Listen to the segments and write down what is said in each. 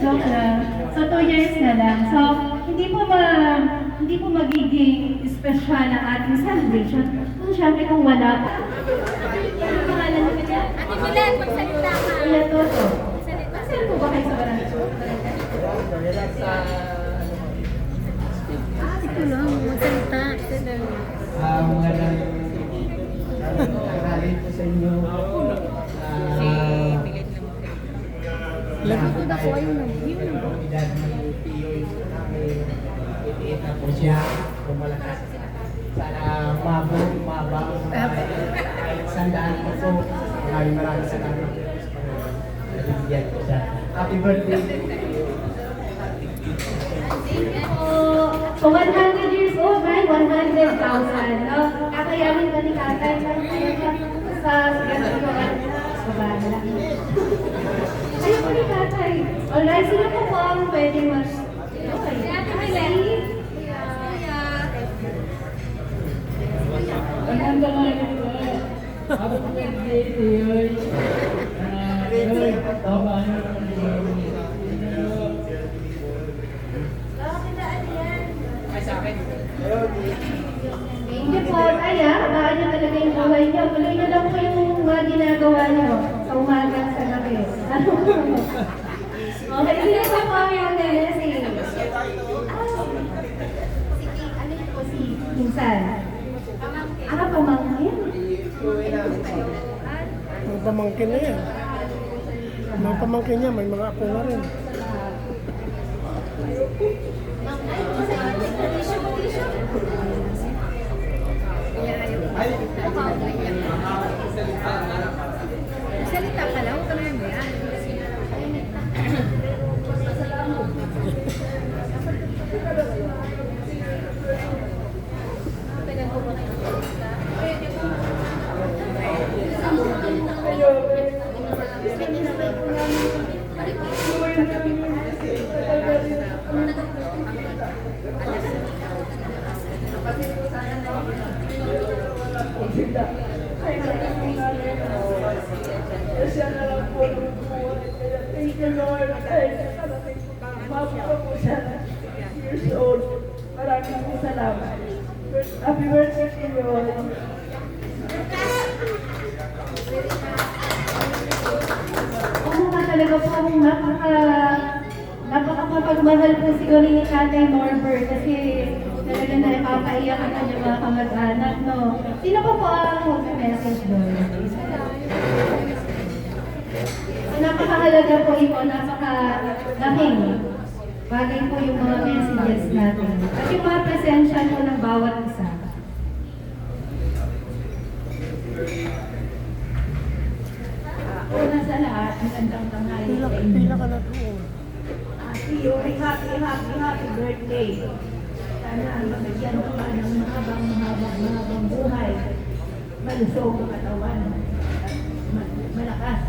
Joke lang. So, 2 years na lang. So, hindi po magiging special ang ating celebration. Kung syempre kung wala pa. Ano pangalan mo niya? Ate Milan, magsalita ka. Kuya Toto. Magsalita. Saan po ba kayo sa barangay? Ito lang, magsalita. Ito lang. Magandang tanghali po sa inyo. Lagot ko na po ayun lang. Edad ni Pio yung namin. 88 na po siya. Kumalakas. Sana mabang. Sandaan po po. Maraming salamat po sa Panginoon. Nabibigyan ko siya. Happy birthday. So, 100 years old, right? 100,000. No? Kakayamin ka ni Tatay sa babae. Ayaw ko ni Tatay. Alright, sino po ang pwede mas... Si Ate Milan. Happy birthday to you. Tama Hindi po, Tay, habaan niyo talaga yung buhay niyo. Tuloy na lang po yung mga ginagawa niyo sa umaga at sa gabi. Okay, sino po po yung si... Ano po si Minsan? Pamangkin? May pamangkin na yan. May pamangkin niya, may mga apo na rin. Magsalita ka lang, huwag ka na yan. Thank you, Lord. Mababa po siya na years old. Maraming po salamat. Happy birthday to you all. Oo nga talaga po, napakapagmahal po siguro ni Tatay Norbert kasi talaga na ipapaiyak ang kanyang mga kamag-anak, no? Sino pa po ang mag-message doon? So, napakahalaga po ito, napakalaking bagay po yung mga messages natin. At yung mga presensya po ng bawat isa. Una sa lahat, magandang tanghali Pila, sa inyo. pila ka na doon. Happy birthday. Sana mabigyan mo ka ng mahabang buhay. Malusog ang katawan. Malakas.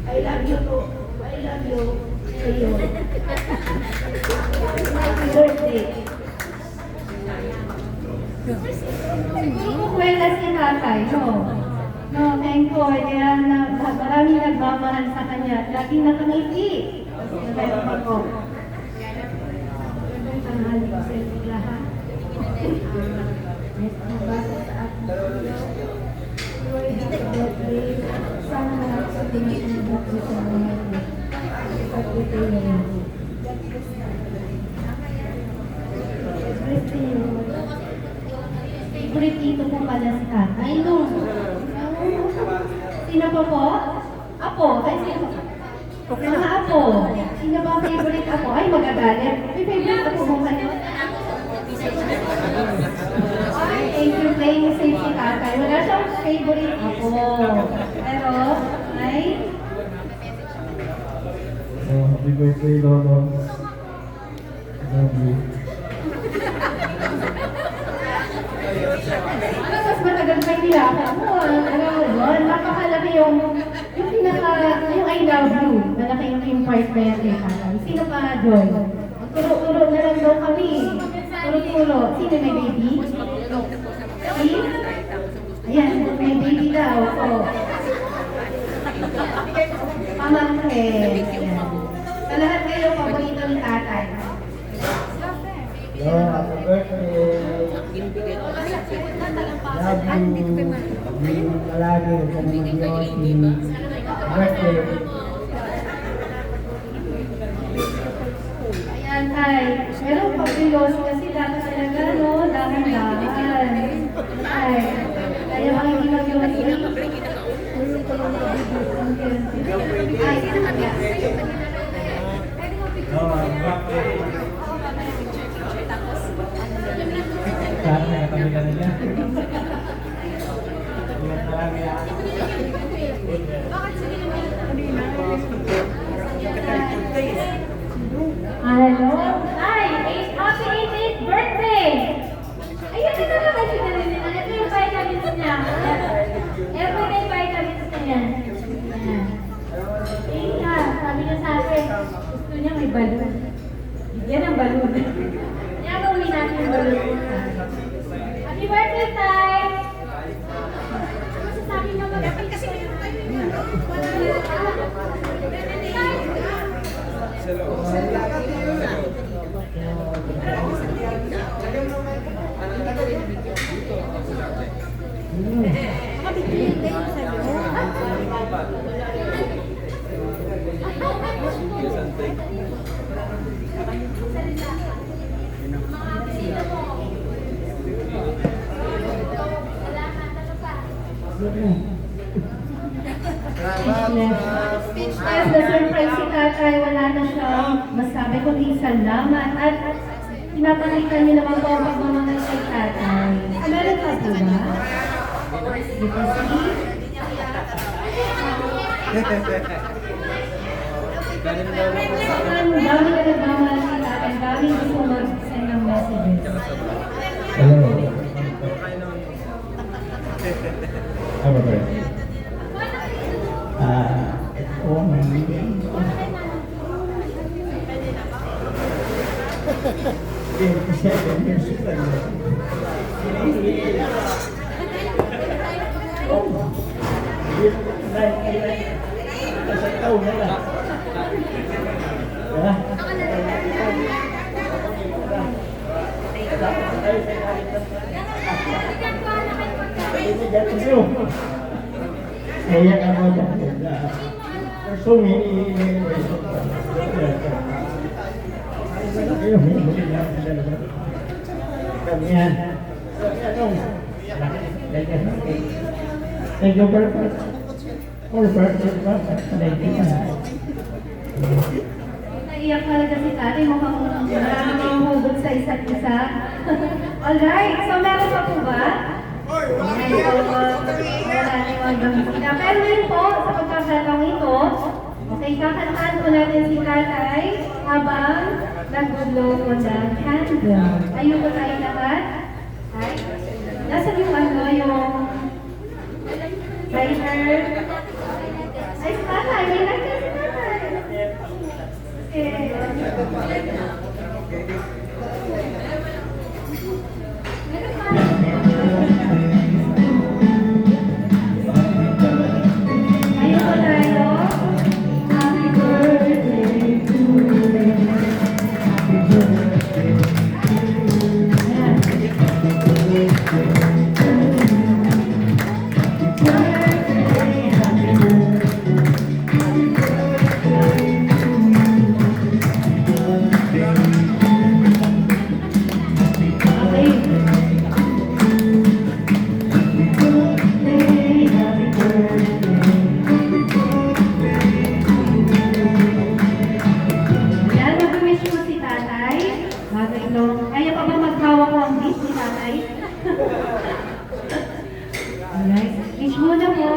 I love you to. I love you to you. Happy birthday. Kwenta si Tatay, no? No, thank God. Kaya maraming nagmamahal sa kanya. Laging nakangiti. Meron pa po. Magandang tanghali ko sa inyo lahat. Mabasa sa ating video. Lord, happy birthday. Sana lahat sa tingin ng birthday sa mga ito. Happy birthday. Birthday, Lord. Favorite ito po pala si Tatay, no? Sino pa po? Apo. Ay, sino? Mga apo. Sino ba ang favorite apo? Ay, magagalit. May favorite apo mo kayo? Ay, thank you playing safe si Tatay. Wala siyang favorite apo. Pero, ay, So, happy birthday, Lolo. Love you. ano mas matagal pa nila ako? Alam mo ba? Napakalaki yung I love you. Malaki yung part na yan kay Tatay. Sino pa, Joy? Turo-turo na lang daw kami. Turo-turo. Sino may baby? Si? Ayan, may baby daw. Oh. Pamangkin. Sa lahat kayo, paborito ni tatay. Hello, happy birthday. Love you. Palagi sa mga birthday. Ayan, tay. Pero pagbilos kasi dapat talaga, no? Dahan-dahan. Ay, kaya mga hindi mag-iwas. Ay, Sana nakatabi ka na niya. Ingat na lang yan. hello? Ay, happy 18th birthday! Ayun, ito na kasi na rin nila. Ito yung vitamins niya. Everyday vitamins na yan. Ayan. Tingka, sabi niya sa akin, gusto niya may balon. Yan ang balon. Kaya gawin natin yung balon. Happy birthday, Tay! Sabi mo mag-apal kasi kayo tayo yun. Speechless na surprise si tatay, wala na siyang masabi kundi salamat at pinapakita niyo naman po ang pagmamahal kay tatay. Meron pa po ba? Because ang dami na nagmamahal kay tatay, ang dami gusto mag-send ng messages. Hello. Apa ba? Oh, Kaya ka mo dahil there's so many ways of ayun, may muli lang sa dalawa. Kamihan. Thank you very much. All birthday ba? Thank you. Naiyak talaga si tatay, mukhang maraming hugot sa isa't isa. Alright, so meron pa po ba? Pero yun po, sa pagkakataong ito, okay, kakantaan po natin si tatay habang nag-blow po ng candle. Ayun po tayo lahat. Ay, nasa yung yung lighter. Ay, si tatay, may lighter si tatay. Ayun po tayo. Happy birthday to you. Happy birthday. Yan, mag-wish mo si tatay. Kaya pa ba maghawak ko ang wish ni tatay? Alright, wish mo na po.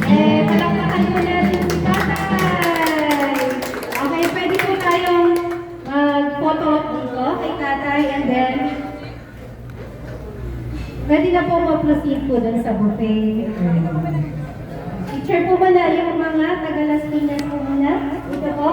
Palakpakan po natin si tatay. Okay, pwede po tayong mag-photo dito kay tatay and then pwede na po mag-proceed po dun sa buffet. Picture Picture po muna yung mga taga Las Piñas po muna. Dito po.